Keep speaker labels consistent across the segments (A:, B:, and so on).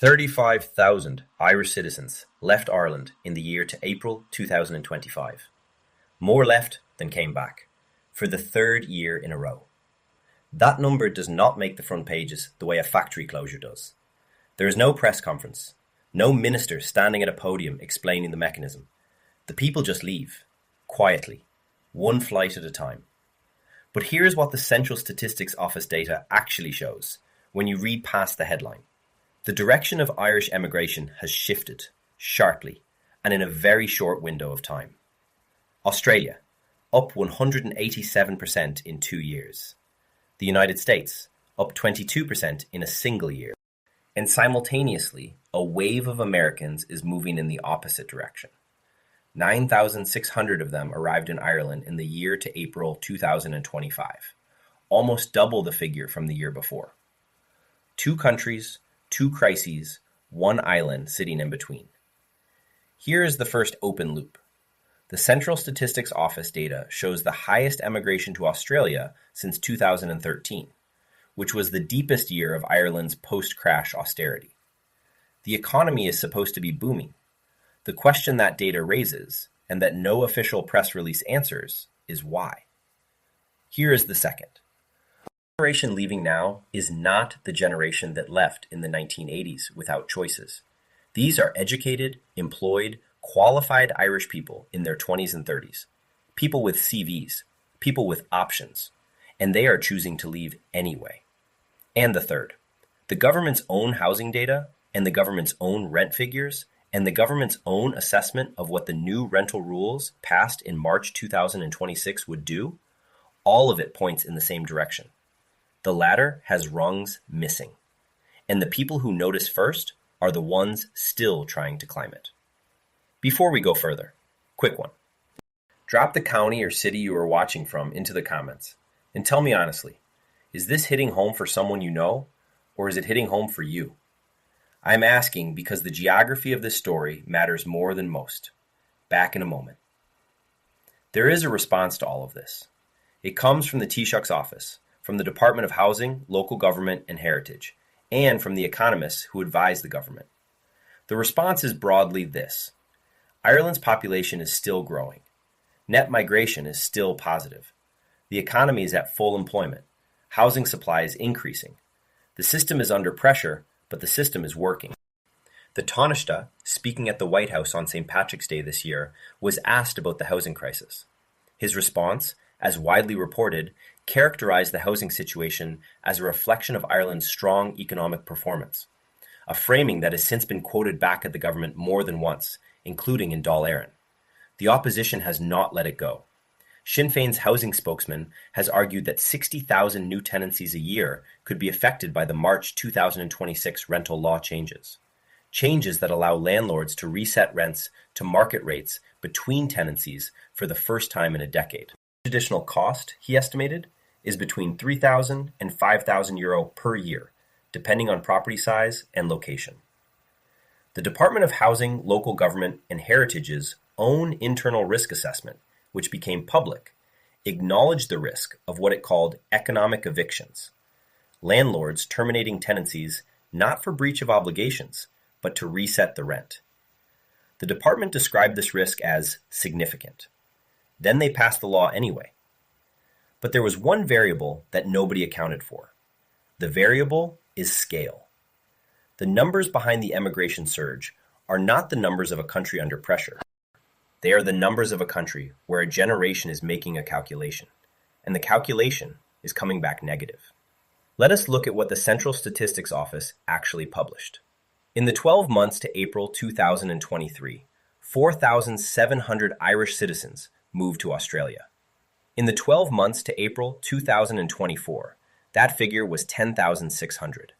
A: 35,000 Irish citizens left Ireland in the year to April 2025. More left than came back, for the third year in a row. That number does not make the front pages the way a factory closure does. There is no press conference, no minister standing at a podium explaining the mechanism. The people just leave, quietly, one flight at a time. But here's what the Central Statistics Office data actually shows when you read past the headline. The direction of Irish emigration has shifted, sharply, and in a very short window of time. Australia, up 187% in 2 years. The United States, up 22% in a single year. And simultaneously, a wave of Americans is moving in the opposite direction. 9,600 of them arrived in Ireland in the year to April 2025, almost double the figure from the year before. 2 countries, 2 crises, 1 island sitting in between. Here is the first open loop. The Central Statistics Office data shows the highest emigration to Australia since 2013, which was the deepest year of Ireland's post-crash austerity. The economy is supposed to be booming. The question that data raises, and that no official press release answers, is why. Here is the second. The generation leaving now is not the generation that left in the 1980s without choices. These are educated, employed, qualified Irish people in their 20s and 30s, people with CVs, people with options, and they are choosing to leave anyway. And the third, the government's own housing data and the government's own rent figures and the government's own assessment of what the new rental rules passed in March 2026 would do, all of it points in the same direction. The latter has rungs missing, and the people who notice first are the ones still trying to climb it. Before we go further, quick one. Drop the county or city you are watching from into the comments, and tell me honestly, is this hitting home for someone you know, or is it hitting home for you? I'm asking because the geography of this story matters more than most. Back in a moment. There is a response to all of this. It comes from the Taoiseach's office, from the Department of Housing, Local Government and Heritage, and from the economists who advise the government. The response is broadly this. Ireland's population is still growing. Net migration is still positive. The economy is at full employment. Housing supply is increasing. The system is under pressure, but the system is working. The Taoiseach, speaking at the White House on St. Patrick's Day this year, was asked about the housing crisis. His response, as widely reported, characterized the housing situation as a reflection of Ireland's strong economic performance, a framing that has since been quoted back at the government more than once, including in Dáil Éireann. The opposition has not let it go. Sinn Féin's housing spokesman has argued that 60,000 new tenancies a year could be affected by the March 2026 rental law changes. Changes that allow landlords to reset rents to market rates between tenancies for the first time in a decade. The additional cost, he estimated, is between €3,000 and €5,000 per year, depending on property size and location. The Department of Housing, Local Government and Heritage's own internal risk assessment, which became public, acknowledged the risk of what it called economic evictions, landlords terminating tenancies not for breach of obligations, but to reset the rent. The department described this risk as significant. Then they passed the law anyway. But there was one variable that nobody accounted for. The variable is scale. The numbers behind the emigration surge are not the numbers of a country under pressure. They are the numbers of a country where a generation is making a calculation, and the calculation is coming back negative. Let us look at what the Central Statistics Office actually published. In the 12 months to April 2023, 4,700 Irish citizens moved to Australia. In the 12 months to April 2024, that figure was 10,600.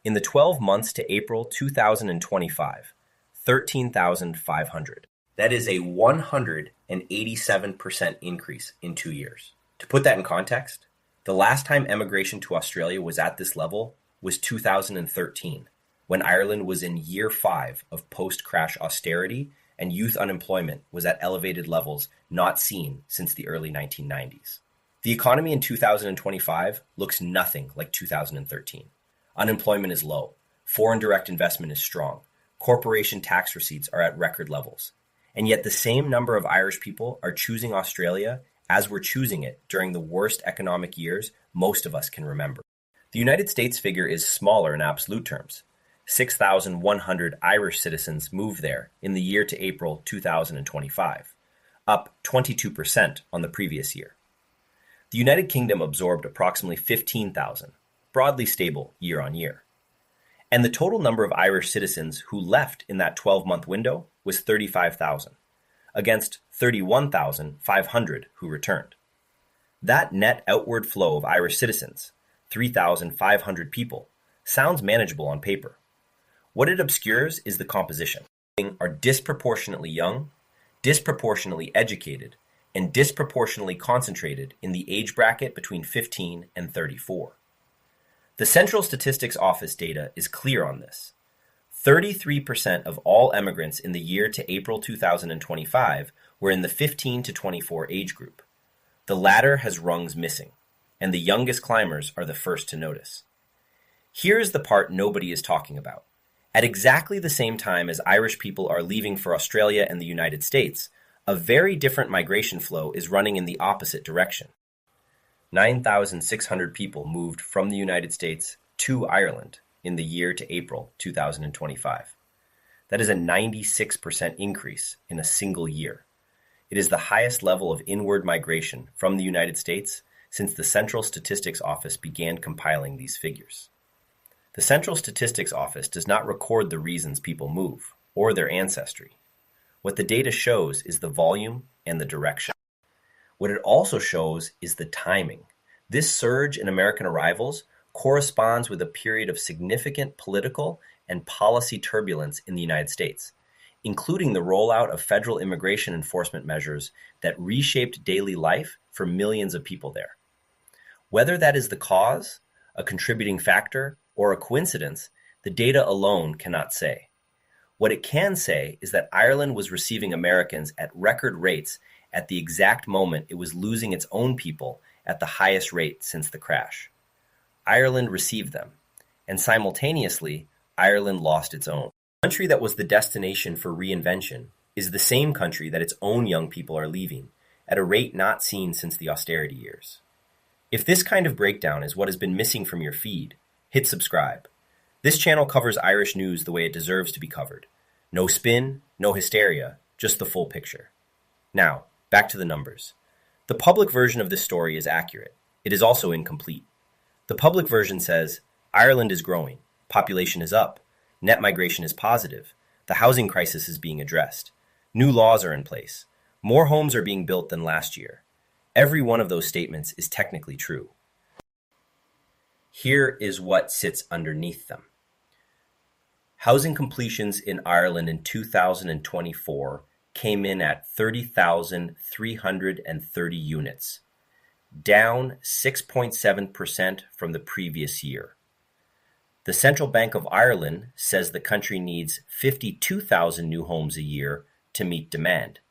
A: In the 12 months to April 2025, 13,500. That is a 187% increase in 2 years. To put that in context, the last time emigration to Australia was at this level was 2013, when Ireland was in year 5 of post-crash austerity and youth unemployment was at elevated levels not seen since the early 1990s. The economy in 2025 looks nothing like 2013. Unemployment is low. Foreign direct investment is strong. Corporation tax receipts are at record levels. And yet the same number of Irish people are choosing Australia as we're choosing it during the worst economic years most of us can remember. The United States figure is smaller in absolute terms. 6,100 Irish citizens moved there in the year to April 2025, up 22% on the previous year. The United Kingdom absorbed approximately 15,000, broadly stable year on year. And the total number of Irish citizens who left in that 12-month window was 35,000, against 31,500 who returned. That net outward flow of Irish citizens, 3,500 people, sounds manageable on paper. What it obscures is the composition. They are disproportionately young, disproportionately educated, and disproportionately concentrated in the age bracket between 15 and 34. The Central Statistics Office data is clear on this. 33% of all emigrants in the year to April 2025 were in the 15 to 24 age group. The latter has rungs missing, and the youngest climbers are the first to notice. Here is the part nobody is talking about. At exactly the same time as Irish people are leaving for Australia and the United States, a very different migration flow is running in the opposite direction. 9,600 people moved from the United States to Ireland in the year to April 2025. That is a 96% increase in a single year. It is the highest level of inward migration from the United States since the Central Statistics Office began compiling these figures. The Central Statistics Office does not record the reasons people move or their ancestry. What the data shows is the volume and the direction. What it also shows is the timing. This surge in American arrivals corresponds with a period of significant political and policy turbulence in the United States, including the rollout of federal immigration enforcement measures that reshaped daily life for millions of people there. Whether that is the cause, a contributing factor, or a coincidence, the data alone cannot say. What it can say is that Ireland was receiving Americans at record rates at the exact moment it was losing its own people at the highest rate since the crash. Ireland received them, and simultaneously, Ireland lost its own. The country that was the destination for reinvention is the same country that its own young people are leaving, at a rate not seen since the austerity years. If this kind of breakdown is what has been missing from your feed, hit subscribe. This channel covers Irish news the way it deserves to be covered. No spin, no hysteria, just the full picture. Now, back to the numbers. The public version of this story is accurate. It is also incomplete. The public version says, Ireland is growing, population is up, net migration is positive, the housing crisis is being addressed, new laws are in place, more homes are being built than last year. Every one of those statements is technically true. Here is what sits underneath them. Housing completions in Ireland in 2024 came in at 30,330 units, down 6.7% from the previous year. The Central Bank of Ireland says the country needs 52,000 new homes a year to meet demand.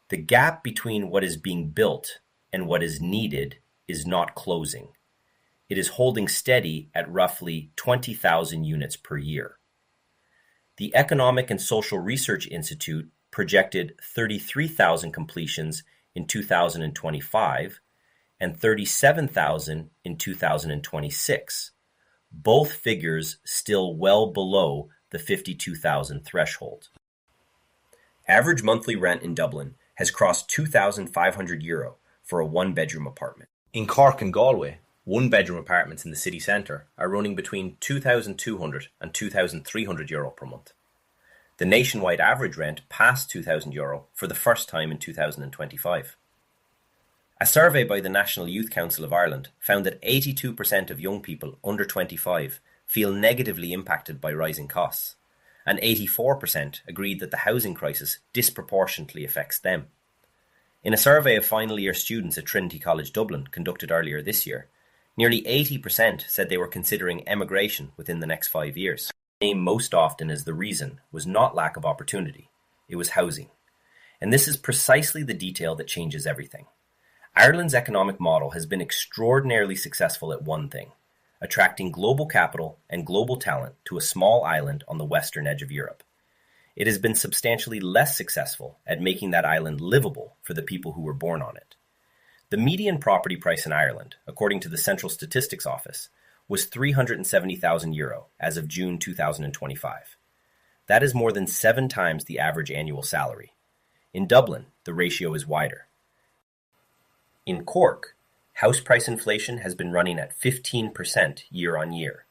A: The gap between what is being built and what is needed is not closing. It is holding steady at roughly 20,000 units per year. The Economic and Social Research Institute projected 33,000 completions in 2025 and 37,000 in 2026, both figures still well below the 52,000 threshold. Average monthly rent in Dublin has crossed €2,500 for a one-bedroom apartment. In Cork and Galway, one-bedroom apartments in the city centre are running between €2,200 and €2,300 per month. The nationwide average rent passed €2,000 for the first time in 2025. A survey by the National Youth Council of Ireland found that 82% of young people under 25 feel negatively impacted by rising costs, and 84% agreed that the housing crisis disproportionately affects them. In a survey of final year students at Trinity College Dublin conducted earlier this year, nearly 80% said they were considering emigration within the next 5 years. Named most often as the reason was not lack of opportunity, it was housing. And this is precisely the detail that changes everything. Ireland's economic model has been extraordinarily successful at one thing: attracting global capital and global talent to a small island on the western edge of Europe. It has been substantially less successful at making that island livable for the people who were born on it. The median property price in Ireland, according to the Central Statistics Office, was €370,000 as of June 2025. That is more than 7 times the average annual salary. In Dublin, the ratio is wider. In Cork, house price inflation has been running at 15% year on year,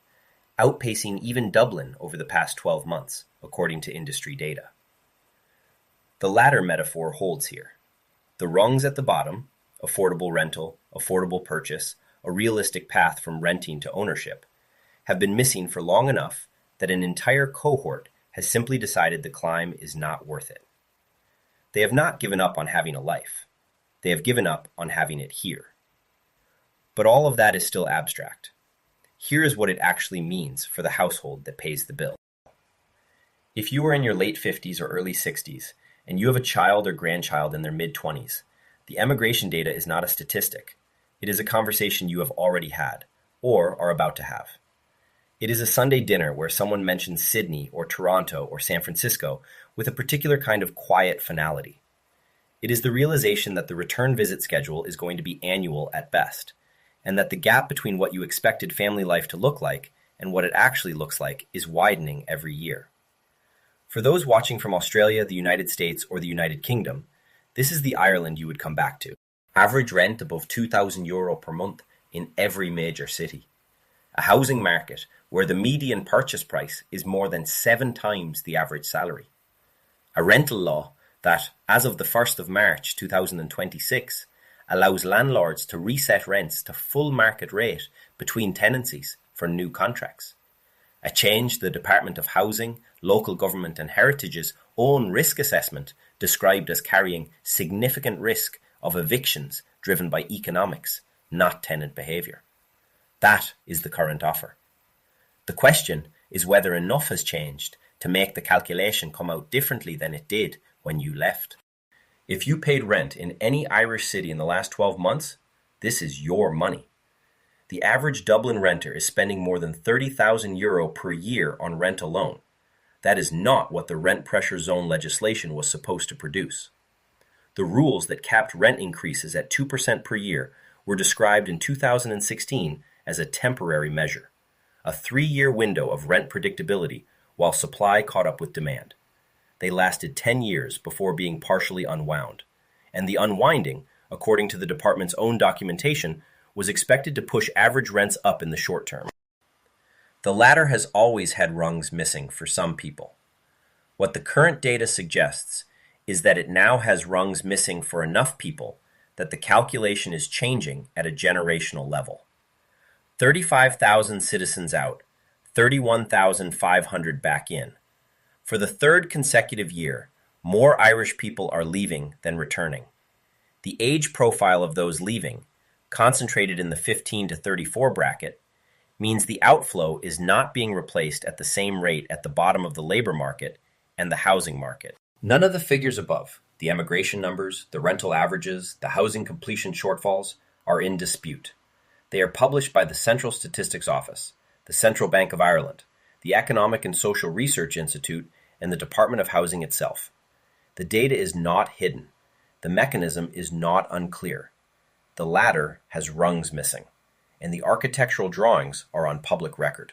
A: outpacing even Dublin over the past 12 months, according to industry data. The latter metaphor holds here. The rungs at the bottom, affordable rental, affordable purchase, a realistic path from renting to ownership, have been missing for long enough that an entire cohort has simply decided the climb is not worth it. They have not given up on having a life. They have given up on having it here. But all of that is still abstract. Here is what it actually means for the household that pays the bill. If you are in your late 50s or early 60s, and you have a child or grandchild in their mid-20s, the emigration data is not a statistic. It is a conversation you have already had, or are about to have. It is a Sunday dinner where someone mentions Sydney or Toronto or San Francisco with a particular kind of quiet finality. It is the realization that the return visit schedule is going to be annual at best, and that the gap between what you expected family life to look like and what it actually looks like is widening every year. For those watching from Australia, the United States, or the United Kingdom, this is the Ireland you would come back to. Average rent above €2,000 per month in every major city. A housing market where the median purchase price is more than 7 times the average salary. A rental law that, as of the 1st of March 2026, allows landlords to reset rents to full market rate between tenancies for new contracts. A change the Department of Housing, Local Government and Heritage's own risk assessment described as carrying significant risk of evictions driven by economics, not tenant behaviour. That is the current offer. The question is whether enough has changed to make the calculation come out differently than it did when you left. If you paid rent in any Irish city in the last 12 months, this is your money. The average Dublin renter is spending more than €30,000 per year on rent alone. That is not what the rent pressure zone legislation was supposed to produce. The rules that capped rent increases at 2% per year were described in 2016 as a temporary measure, a 3-year window of rent predictability while supply caught up with demand. They lasted 10 years before being partially unwound, and the unwinding, according to the department's own documentation, was expected to push average rents up in the short term. The latter has always had rungs missing for some people. What the current data suggests is that it now has rungs missing for enough people that the calculation is changing at a generational level. 35,000 citizens out, 31,500 back in. For the 3rd consecutive year, more Irish people are leaving than returning. The age profile of those leaving, concentrated in the 15 to 34 bracket, means the outflow is not being replaced at the same rate at the bottom of the labor market and the housing market. None of the figures above, the emigration numbers, the rental averages, the housing completion shortfalls, are in dispute. They are published by the Central Statistics Office, the Central Bank of Ireland, the Economic and Social Research Institute, and the Department of Housing itself. The data is not hidden. The mechanism is not unclear. The latter has rungs missing, and the architectural drawings are on public record.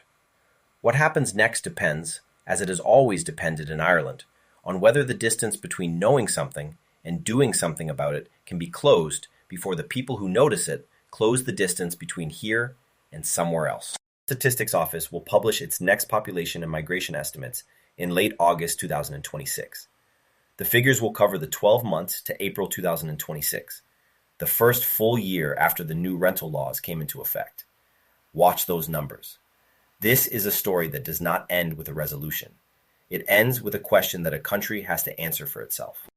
A: What happens next depends, as it has always depended in Ireland, on whether the distance between knowing something and doing something about it can be closed before the people who notice it close the distance between here and somewhere else. The Statistics Office will publish its next population and migration estimates in late August 2026. The figures will cover the 12 months to April 2026, the first full year after the new rental laws came into effect. Watch those numbers. This is a story that does not end with a resolution. It ends with a question that a country has to answer for itself.